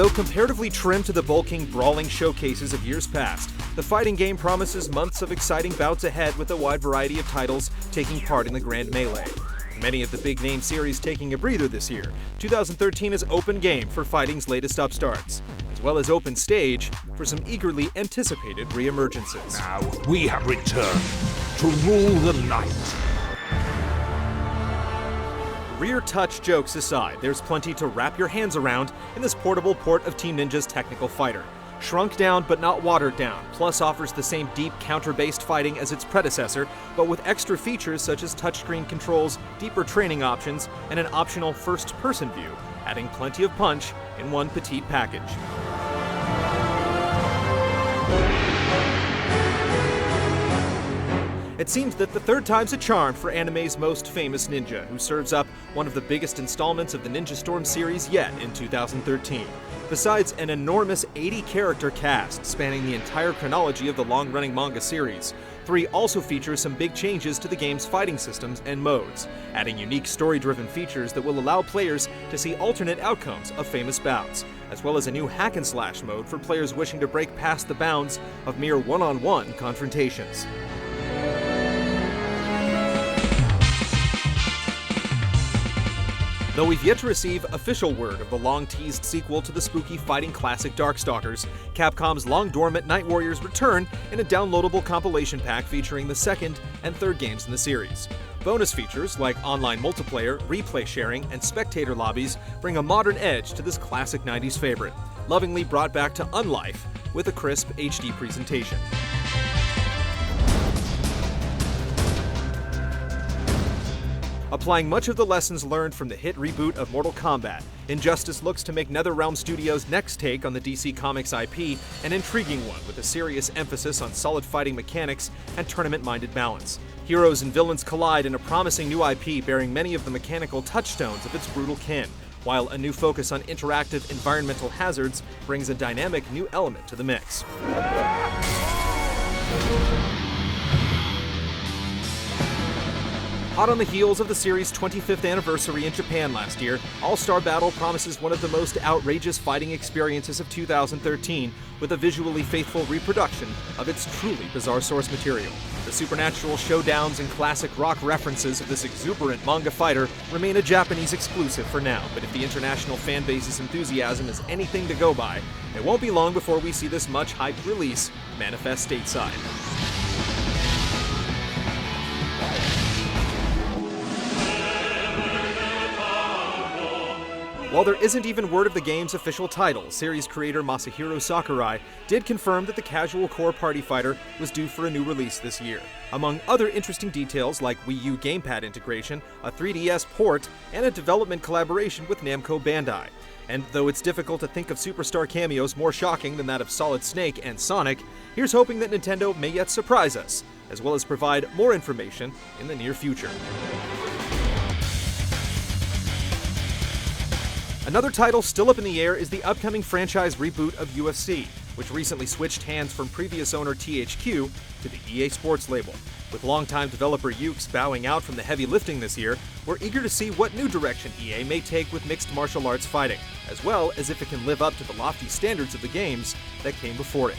Though comparatively trim to the bulking, brawling showcases of years past, the fighting game promises months of exciting bouts ahead with a wide variety of titles taking part in the Grand Melee. Many of the big-name series taking a breather this year, 2013 is open game for fighting's latest upstarts, as well as open stage for some eagerly anticipated re-emergences. Now we have returned to rule the night. Rear touch jokes aside, there's plenty to wrap your hands around in this portable port of Team Ninja's technical fighter. Shrunk down but not watered down, Plus offers the same deep counter-based fighting as its predecessor, but with extra features such as touchscreen controls, deeper training options, and an optional first-person view, adding plenty of punch in one petite package. It seems that the third time's a charm for anime's most famous ninja, who serves up one of the biggest installments of the Ninja Storm series yet in 2013. Besides an enormous 80-character cast spanning the entire chronology of the long-running manga series, 3 also features some big changes to the game's fighting systems and modes, adding unique story-driven features that will allow players to see alternate outcomes of famous bouts, as well as a new hack-and-slash mode for players wishing to break past the bounds of mere one-on-one confrontations. Though we've yet to receive official word of the long-teased sequel to the spooky fighting classic Darkstalkers, Capcom's long-dormant Night Warriors return in a downloadable compilation pack featuring the second and third games in the series. Bonus features like online multiplayer, replay sharing, and spectator lobbies bring a modern edge to this classic 90s favorite, lovingly brought back to unlife with a crisp HD presentation. Applying much of the lessons learned from the hit reboot of Mortal Kombat, Injustice looks to make NetherRealm Studios' next take on the DC Comics IP an intriguing one with a serious emphasis on solid fighting mechanics and tournament-minded balance. Heroes and villains collide in a promising new IP bearing many of the mechanical touchstones of its brutal kin, while a new focus on interactive environmental hazards brings a dynamic new element to the mix. Hot on the heels of the series' 25th anniversary in Japan last year, All-Star Battle promises one of the most outrageous fighting experiences of 2013, with a visually faithful reproduction of its truly bizarre source material. The supernatural showdowns and classic rock references of this exuberant manga fighter remain a Japanese exclusive for now, but if the international fanbase's enthusiasm is anything to go by, it won't be long before we see this much-hyped release manifest stateside. While there isn't even word of the game's official title, series creator Masahiro Sakurai did confirm that the casual core party fighter was due for a new release this year. Among other interesting details like Wii U gamepad integration, a 3DS port, and a development collaboration with Namco Bandai. And though it's difficult to think of superstar cameos more shocking than that of Solid Snake and Sonic, here's hoping that Nintendo may yet surprise us, as well as provide more information in the near future. Another title still up in the air is the upcoming franchise reboot of UFC, which recently switched hands from previous owner THQ to the EA Sports label. With longtime developer Yuke's bowing out from the heavy lifting this year, we're eager to see what new direction EA may take with mixed martial arts fighting, as well as if it can live up to the lofty standards of the games that came before it.